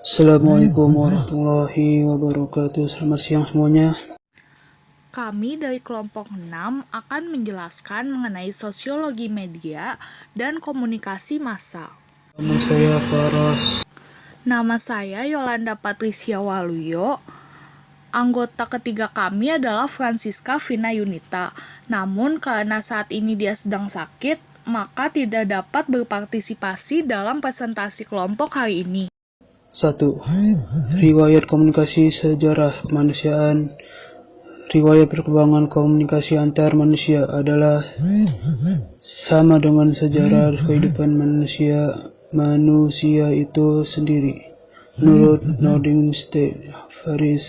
Assalamualaikum warahmatullahi wabarakatuh. Selamat siang semuanya. Kami dari kelompok 6 akan menjelaskan mengenai sosiologi media dan komunikasi massal. Nama saya Faras. Nama saya Yolanda Patricia Waluyo. Anggota ketiga kami adalah Francisca Vina Yunita. Namun karena saat ini dia sedang sakit, maka tidak dapat berpartisipasi dalam presentasi kelompok hari ini. 1. Riwayat komunikasi sejarah kemanusiaan. Riwayat perkembangan komunikasi antar manusia adalah sama dengan sejarah kehidupan manusia itu sendiri. Menurut Nordenstein Faris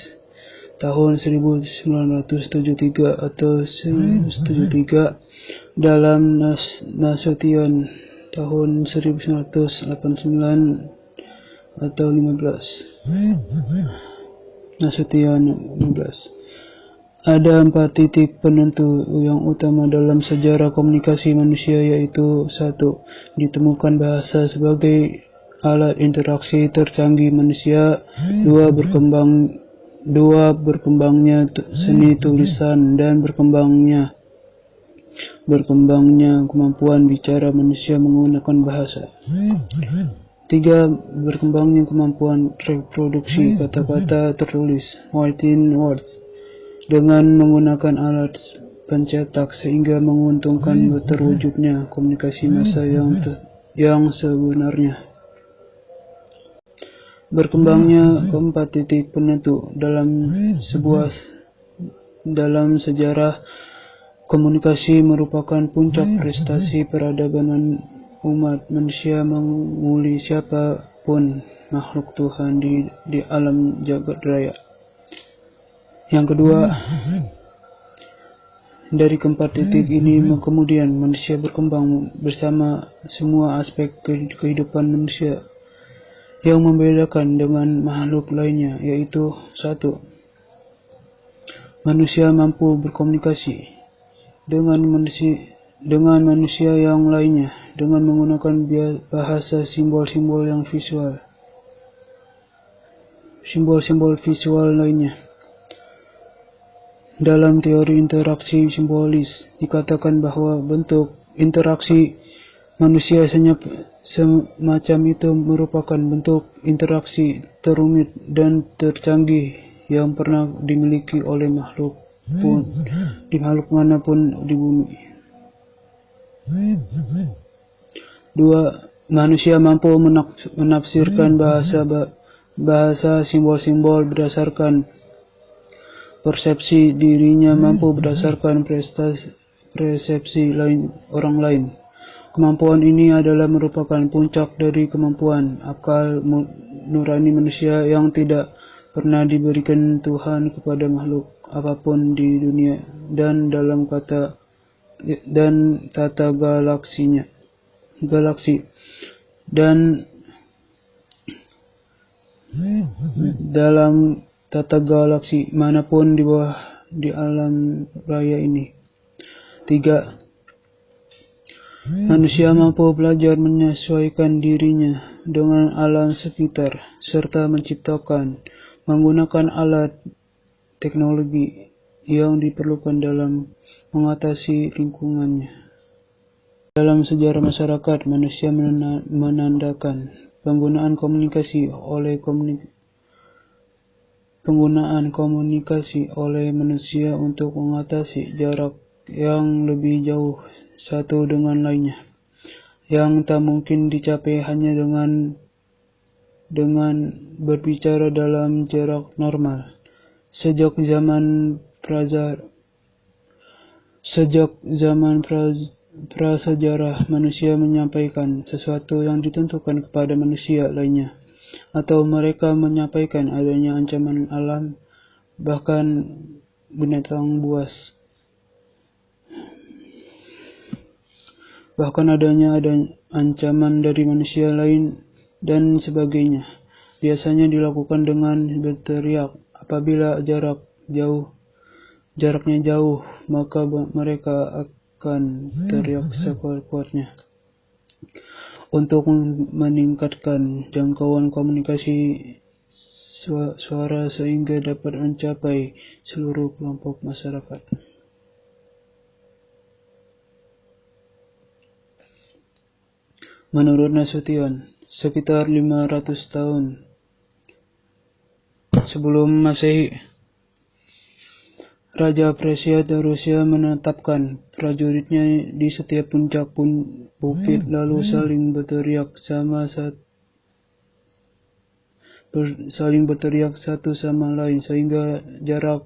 tahun 1973 atau 1973 dalam Nasution tahun 1989 atau 15 Nasution 15. Ada 4 titik penentu yang utama dalam sejarah komunikasi manusia, yaitu 1. Ditemukan bahasa sebagai alat interaksi tercanggih manusia. 2. Berkembangnya seni tulisan dan berkembangnya kemampuan bicara manusia menggunakan bahasa. 3. Berkembangnya kemampuan reproduksi kata-kata tertulis written words dengan menggunakan alat pencetak, sehingga menguntungkan terwujudnya komunikasi massa yang sebenarnya. Berkembangnya keempat titik penentu dalam sejarah komunikasi merupakan puncak prestasi peradaban umat manusia menguli siapapun makhluk Tuhan di alam jagat raya. Yang kedua, dari keempat titik ini kemudian manusia berkembang bersama semua aspek kehidupan manusia yang membedakan dengan makhluk lainnya, yaitu 1. Manusia mampu berkomunikasi dengan manusia yang lainnya dengan menggunakan bahasa simbol-simbol visual lainnya. Dalam teori interaksi simbolis dikatakan bahwa bentuk interaksi manusia semacam itu merupakan bentuk interaksi terumit dan tercanggih yang pernah dimiliki oleh makhluk manapun di bumi. 2. Manusia mampu menafsirkan bahasa simbol-simbol berdasarkan persepsi dirinya, mampu berdasarkan persepsi orang lain. Kemampuan ini adalah merupakan puncak dari kemampuan akal nurani manusia yang tidak pernah diberikan Tuhan kepada makhluk apapun di dunia dan dalam tata galaksi dan dalam tata galaksi manapun di alam raya ini. 3. Manusia mampu belajar menyesuaikan dirinya dengan alam sekitar serta menggunakan alat teknologi yang diperlukan dalam mengatasi lingkungannya. Dalam sejarah masyarakat, manusia menandakan penggunaan komunikasi oleh manusia untuk mengatasi jarak yang lebih jauh satu dengan lainnya, yang tak mungkin dicapai hanya dengan berbicara dalam jarak normal. Sejak zaman prasejarah, manusia menyampaikan sesuatu yang ditentukan kepada manusia lainnya, atau mereka menyampaikan adanya ancaman alam, bahkan binatang buas. Bahkan adanya ancaman dari manusia lain dan sebagainya. Biasanya dilakukan dengan berteriak. Apabila jaraknya jauh, maka mereka akan teriak sekuat-kuatnya. untuk meningkatkan jangkauan komunikasi suara sehingga dapat mencapai seluruh kelompok masyarakat. Menurut Nasution, sekitar 500 tahun sebelum Masehi, Raja Persia dan Rusia menetapkan prajuritnya di setiap puncak bukit lalu saling berteriak satu sama lain sehingga jarak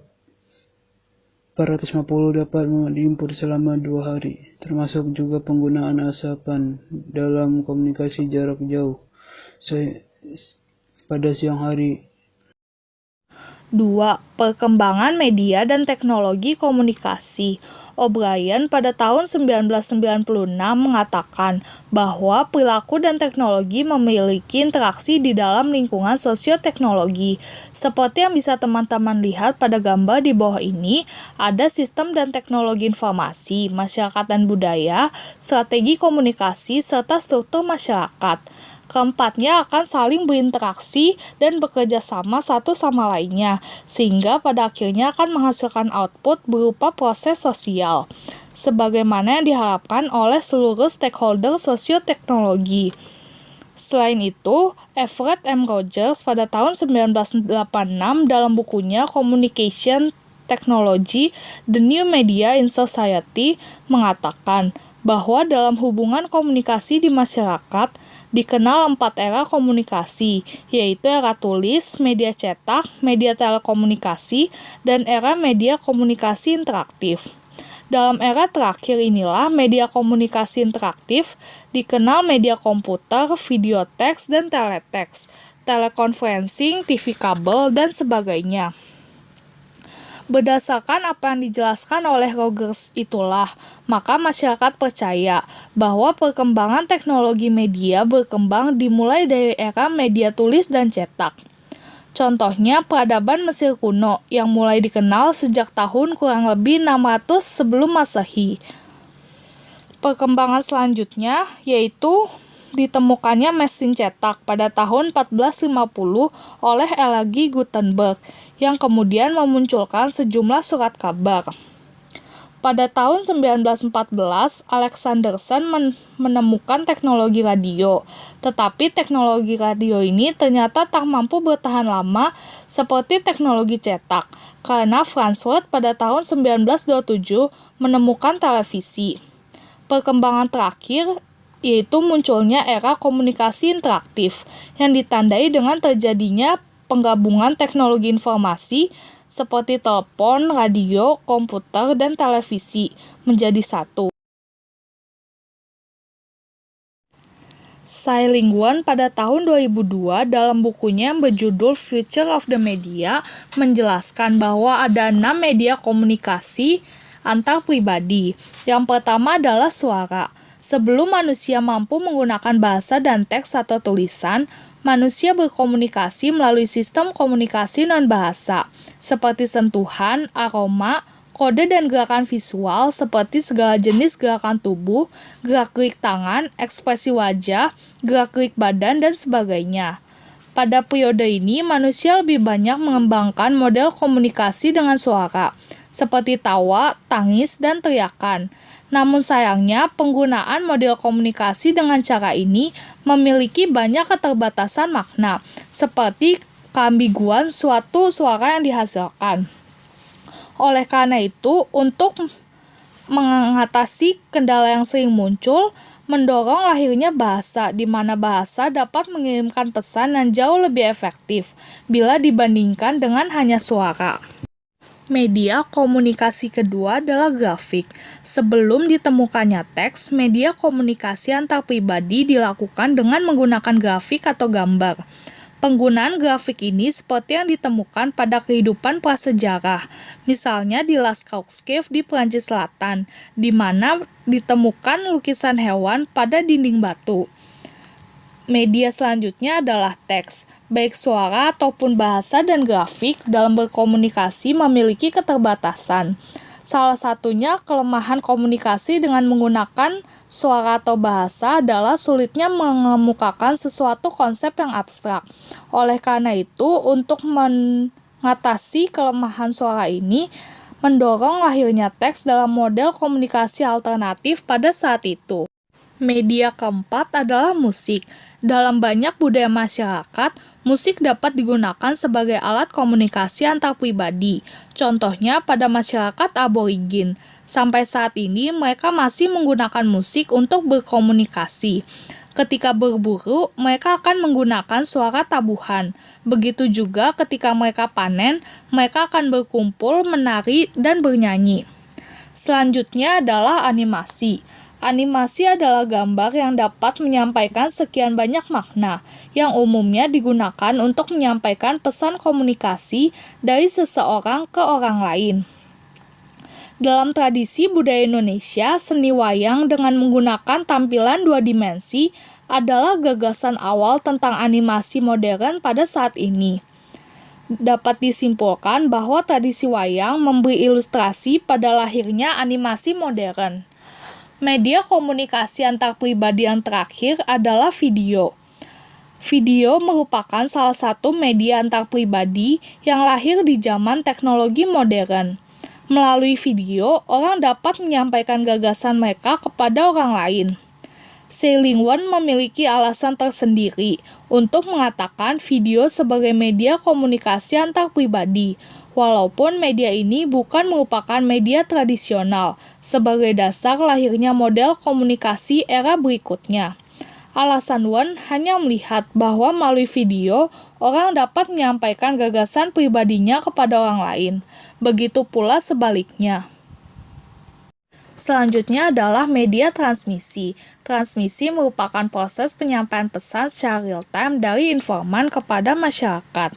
450 dapat diukur selama 2 hari, termasuk juga penggunaan asapan dalam komunikasi jarak jauh pada siang hari. 2. Perkembangan media dan teknologi komunikasi. O'Brien pada tahun 1996 mengatakan bahwa perilaku dan teknologi memiliki interaksi di dalam lingkungan sosioteknologi. Seperti yang bisa teman-teman lihat pada gambar di bawah ini, ada sistem dan teknologi informasi, masyarakat dan budaya, strategi komunikasi, serta struktur masyarakat. Keempatnya akan saling berinteraksi dan bekerja sama satu sama lainnya, sehingga pada akhirnya akan menghasilkan output berupa proses sosial, sebagaimana yang diharapkan oleh seluruh stakeholder sosioteknologi. Selain itu, Everett M. Rogers pada tahun 1986 dalam bukunya Communication Technology, The New Media in Society mengatakan bahwa dalam hubungan komunikasi di masyarakat, dikenal 4 era komunikasi, yaitu era tulis, media cetak, media telekomunikasi, dan era media komunikasi interaktif. Dalam era terakhir inilah media komunikasi interaktif dikenal media komputer, video teks, dan teleteks, teleconferencing, TV kabel, dan sebagainya. Berdasarkan apa yang dijelaskan oleh Rogers itulah, maka masyarakat percaya bahwa perkembangan teknologi media berkembang dimulai dari era media tulis dan cetak. Contohnya peradaban Mesir kuno yang mulai dikenal sejak tahun kurang lebih 600 sebelum Masehi. Perkembangan selanjutnya yaitu ditemukannya mesin cetak pada tahun 1450 oleh L.G. Gutenberg yang kemudian memunculkan sejumlah surat kabar. Pada tahun 1914, Alexanderson menemukan teknologi radio, tetapi teknologi radio ini ternyata tak mampu bertahan lama seperti teknologi cetak, karena Farnsworth pada tahun 1927 menemukan televisi. Perkembangan terakhir yaitu munculnya era komunikasi interaktif yang ditandai dengan terjadinya penggabungan teknologi informasi seperti telepon, radio, komputer, dan televisi menjadi satu. Tsai Ing-wen pada tahun 2002 dalam bukunya yang berjudul Future of the Media menjelaskan bahwa ada 6 media komunikasi antar pribadi. Yang pertama adalah suara. Sebelum manusia mampu menggunakan bahasa dan teks atau tulisan, manusia berkomunikasi melalui sistem komunikasi non-bahasa, seperti sentuhan, aroma, kode dan gerakan visual, seperti segala jenis gerakan tubuh, gerak-gerik tangan, ekspresi wajah, gerak-gerik badan, dan sebagainya. Pada periode ini, manusia lebih banyak mengembangkan model komunikasi dengan suara, seperti tawa, tangis, dan teriakan. Namun sayangnya, penggunaan model komunikasi dengan cara ini memiliki banyak keterbatasan makna, seperti keambiguan suatu suara yang dihasilkan. Oleh karena itu, untuk mengatasi kendala yang sering muncul, mendorong lahirnya bahasa, di mana bahasa dapat mengirimkan pesan yang jauh lebih efektif bila dibandingkan dengan hanya suara. Media komunikasi kedua adalah grafik. Sebelum ditemukannya teks, media komunikasi antar pribadi dilakukan dengan menggunakan grafik atau gambar. Penggunaan grafik ini seperti yang ditemukan pada kehidupan prasejarah, misalnya di Lascaux Cave di Prancis Selatan, di mana ditemukan lukisan hewan pada dinding batu. Media selanjutnya adalah teks. Baik suara ataupun bahasa dan grafik dalam berkomunikasi memiliki keterbatasan. Salah satunya kelemahan komunikasi dengan menggunakan suara atau bahasa adalah sulitnya mengemukakan sesuatu konsep yang abstrak. Oleh karena itu, untuk mengatasi kelemahan suara ini, mendorong lahirnya teks dalam model komunikasi alternatif pada saat itu. Media keempat adalah musik. Dalam banyak budaya masyarakat, musik dapat digunakan sebagai alat komunikasi antar pribadi. Contohnya pada masyarakat aborigin. Sampai saat ini, mereka masih menggunakan musik untuk berkomunikasi. Ketika berburu, mereka akan menggunakan suara tabuhan. Begitu juga ketika mereka panen, mereka akan berkumpul, menari, dan bernyanyi. Selanjutnya adalah animasi. Animasi adalah gambar yang dapat menyampaikan sekian banyak makna, yang umumnya digunakan untuk menyampaikan pesan komunikasi dari seseorang ke orang lain. Dalam tradisi budaya Indonesia, seni wayang dengan menggunakan tampilan dua dimensi adalah gagasan awal tentang animasi modern pada saat ini. Dapat disimpulkan bahwa tradisi wayang memberi ilustrasi pada lahirnya animasi modern. Media komunikasi antar pribadi yang terakhir adalah video. Video merupakan salah satu media antar pribadi yang lahir di zaman teknologi modern. Melalui video, orang dapat menyampaikan gagasan mereka kepada orang lain. Tsai Ing-wen memiliki alasan tersendiri untuk mengatakan video sebagai media komunikasi antar pribadi, walaupun media ini bukan merupakan media tradisional sebagai dasar lahirnya model komunikasi era berikutnya. Alasan Wen hanya melihat bahwa melalui video, orang dapat menyampaikan gagasan pribadinya kepada orang lain. Begitu pula sebaliknya. Selanjutnya adalah media transmisi. Transmisi merupakan proses penyampaian pesan secara real-time dari informan kepada masyarakat.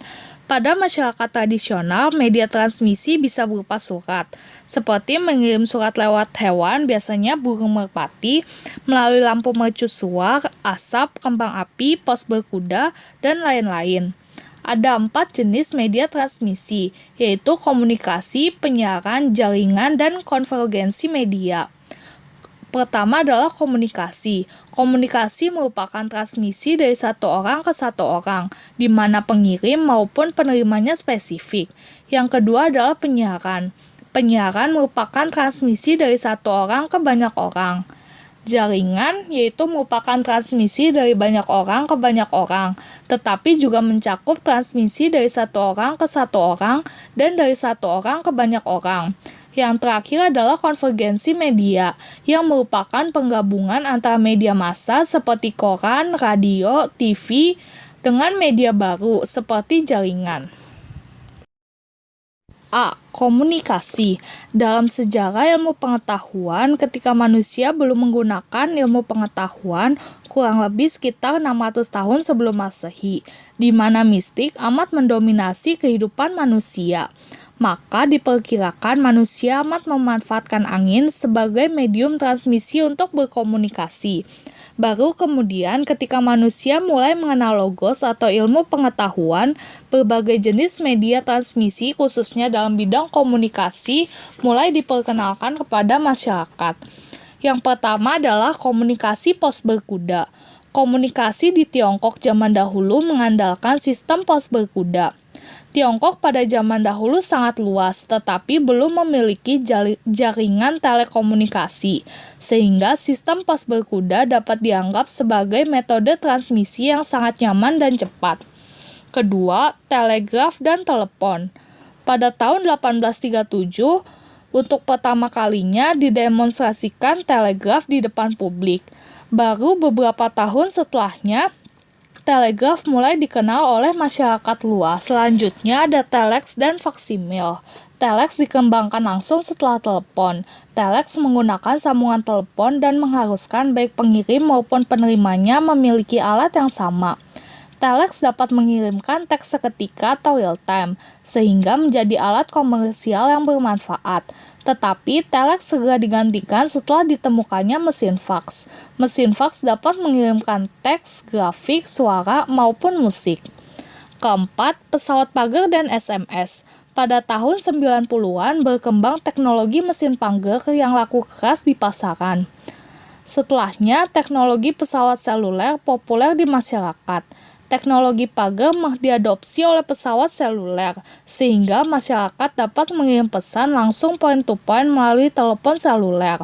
Pada masyarakat tradisional, media transmisi bisa berupa surat, seperti mengirim surat lewat hewan, biasanya burung merpati, melalui lampu mercusuar, asap, kembang api, pos berkuda, dan lain-lain. Ada 4 jenis media transmisi, yaitu komunikasi, penyiaran, jaringan, dan konvergensi media. Pertama adalah komunikasi. Komunikasi merupakan transmisi dari satu orang ke satu orang, di mana pengirim maupun penerimanya spesifik. Yang kedua adalah penyiaran. Penyiaran merupakan transmisi dari satu orang ke banyak orang. Jaringan yaitu merupakan transmisi dari banyak orang ke banyak orang, tetapi juga mencakup transmisi dari satu orang ke satu orang dan dari satu orang ke banyak orang. Yang terakhir adalah konvergensi media, yang merupakan penggabungan antara media massa seperti koran, radio, TV, dengan media baru seperti jaringan. A. Komunikasi. Dalam sejarah ilmu pengetahuan, ketika manusia belum menggunakan ilmu pengetahuan, kurang lebih sekitar 600 tahun sebelum Masehi, di mana mistik amat mendominasi kehidupan manusia. Maka diperkirakan manusia amat memanfaatkan angin sebagai medium transmisi untuk berkomunikasi. Baru kemudian ketika manusia mulai mengenal logos atau ilmu pengetahuan, berbagai jenis media transmisi khususnya dalam bidang komunikasi mulai diperkenalkan kepada masyarakat. Yang pertama adalah komunikasi pos berkuda. Komunikasi di Tiongkok zaman dahulu mengandalkan sistem pos berkuda. Tiongkok pada zaman dahulu sangat luas, tetapi belum memiliki jaringan telekomunikasi, sehingga sistem pos berkuda dapat dianggap sebagai metode transmisi yang sangat nyaman dan cepat. Kedua, telegraf dan telepon. Pada tahun 1837, untuk pertama kalinya didemonstrasikan telegraf di depan publik. Baru beberapa tahun setelahnya, telegraf mulai dikenal oleh masyarakat luas. Selanjutnya ada telex dan faksimil. Telex dikembangkan langsung setelah telepon. Telex menggunakan sambungan telepon dan mengharuskan baik pengirim maupun penerimanya memiliki alat yang sama. Telex dapat mengirimkan teks seketika atau real time, sehingga menjadi alat komersial yang bermanfaat. Tetapi, telex segera digantikan setelah ditemukannya mesin fax. Mesin fax dapat mengirimkan teks, grafik, suara, maupun musik. Keempat, pesawat pagar dan SMS. Pada tahun 90-an berkembang teknologi mesin pager yang laku keras di pasaran. Setelahnya, teknologi pesawat seluler populer di masyarakat. Teknologi pager diadopsi oleh pesawat seluler, sehingga masyarakat dapat mengirim pesan langsung point to point melalui telepon seluler.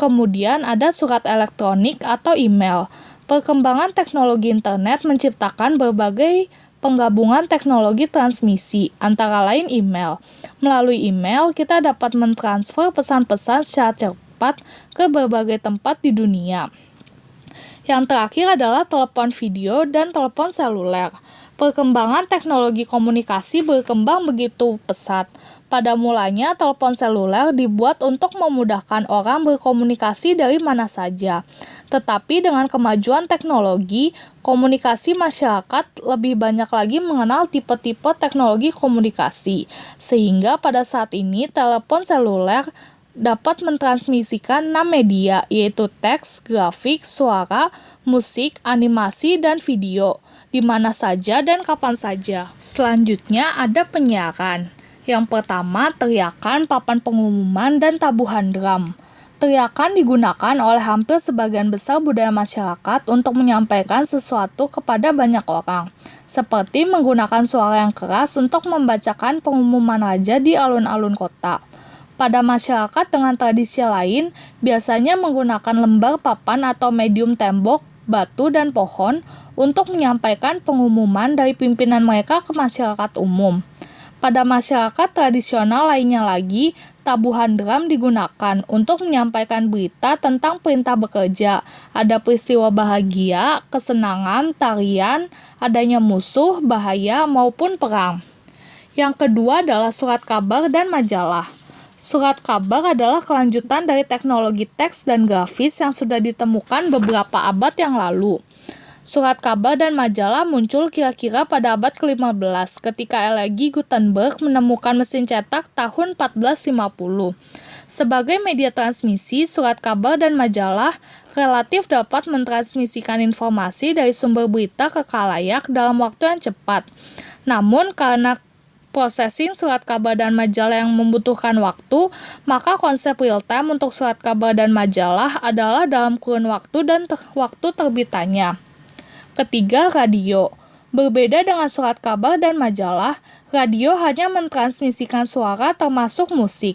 Kemudian ada surat elektronik atau email. Perkembangan teknologi internet menciptakan berbagai penggabungan teknologi transmisi, antara lain email. Melalui email, kita dapat mentransfer pesan-pesan secara cepat ke berbagai tempat di dunia. Yang terakhir adalah telepon video dan telepon seluler. Perkembangan teknologi komunikasi berkembang begitu pesat. Pada mulanya, telepon seluler dibuat untuk memudahkan orang berkomunikasi dari mana saja. Tetapi dengan kemajuan teknologi, komunikasi masyarakat lebih banyak lagi mengenal tipe-tipe teknologi komunikasi. Sehingga pada saat ini, telepon seluler dapat mentransmisikan 6 media, yaitu teks, grafik, suara, musik, animasi, dan video, di mana saja dan kapan saja. Selanjutnya ada penyiaran. Yang pertama, teriakan, papan pengumuman, dan tabuhan drum. Teriakan digunakan oleh hampir sebagian besar budaya masyarakat untuk menyampaikan sesuatu kepada banyak orang, seperti menggunakan suara yang keras untuk membacakan pengumuman raja di alun-alun kota. Pada masyarakat dengan tradisi lain, biasanya menggunakan lembar papan atau medium tembok, batu, dan pohon untuk menyampaikan pengumuman dari pimpinan mereka ke masyarakat umum. Pada masyarakat tradisional lainnya lagi, tabuhan drum digunakan untuk menyampaikan berita tentang perintah bekerja, ada peristiwa bahagia, kesenangan, tarian, adanya musuh, bahaya, maupun perang. Yang kedua adalah surat kabar dan majalah. Surat kabar adalah kelanjutan dari teknologi teks dan grafis yang sudah ditemukan beberapa abad yang lalu. Surat kabar dan majalah muncul kira-kira pada abad ke-15 ketika L.G. Gutenberg menemukan mesin cetak tahun 1450. Sebagai media transmisi, surat kabar dan majalah relatif dapat mentransmisikan informasi dari sumber berita ke khalayak dalam waktu yang cepat. Namun karena processing surat kabar dan majalah yang membutuhkan waktu, maka konsep real time untuk surat kabar dan majalah adalah dalam kurun waktu dan waktu terbitannya. Ketiga, radio. Berbeda dengan surat kabar dan majalah, radio hanya mentransmisikan suara termasuk musik.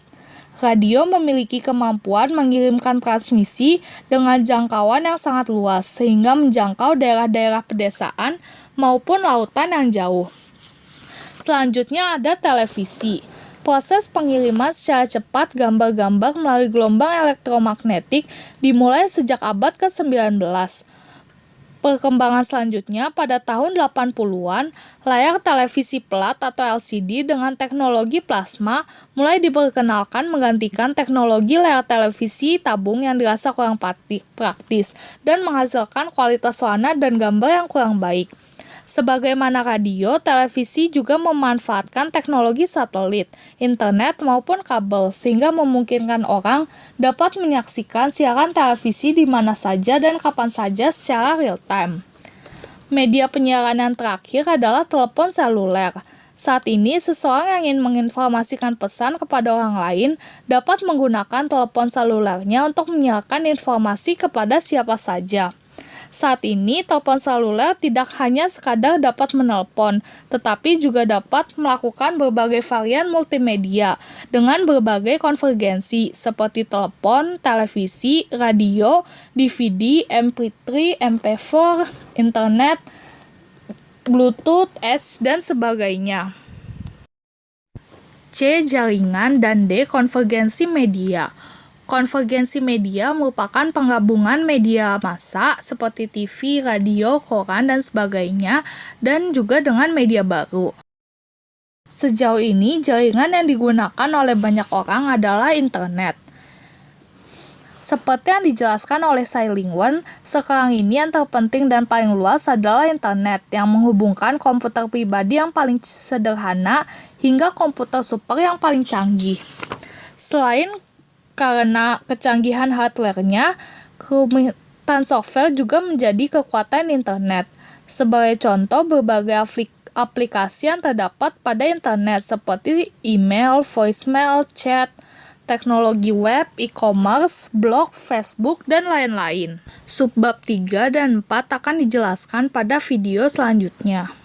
Radio memiliki kemampuan mengirimkan transmisi dengan jangkauan yang sangat luas, sehingga menjangkau daerah-daerah pedesaan maupun lautan yang jauh. Selanjutnya ada televisi. Proses pengiriman secara cepat gambar-gambar melalui gelombang elektromagnetik dimulai sejak abad ke-19. Perkembangan selanjutnya pada tahun 80-an, layar televisi pelat atau LCD dengan teknologi plasma mulai diperkenalkan menggantikan teknologi layar televisi tabung yang dirasa kurang praktis dan menghasilkan kualitas warna dan gambar yang kurang baik. Sebagaimana radio, televisi juga memanfaatkan teknologi satelit, internet maupun kabel sehingga memungkinkan orang dapat menyaksikan siaran televisi di mana saja dan kapan saja secara real time. Media penyiaran yang terakhir adalah telepon seluler. Saat ini, seseorang yang ingin menginformasikan pesan kepada orang lain dapat menggunakan telepon selulernya untuk menyiarkan informasi kepada siapa saja. Saat ini, telepon seluler tidak hanya sekadar dapat menelpon, tetapi juga dapat melakukan berbagai varian multimedia dengan berbagai konvergensi seperti telepon, televisi, radio, DVD, MP3, MP4, internet, Bluetooth, Edge, dan sebagainya. C. Jaringan, dan D. Konvergensi media. Konvergensi media merupakan penggabungan media massa seperti TV, radio, koran, dan sebagainya, dan juga dengan media baru. Sejauh ini, jaringan yang digunakan oleh banyak orang adalah internet. Seperti yang dijelaskan oleh Tsai Ing-wen, sekarang ini yang terpenting dan paling luas adalah internet yang menghubungkan komputer pribadi yang paling sederhana hingga komputer super yang paling canggih. Selain karena kecanggihan hardware-nya, kerumitan software juga menjadi kekuatan internet. Sebagai contoh, berbagai aplikasi yang terdapat pada internet seperti email, voicemail, chat, teknologi web, e-commerce, blog, Facebook, dan lain-lain. Subbab 3 dan 4 akan dijelaskan pada video selanjutnya.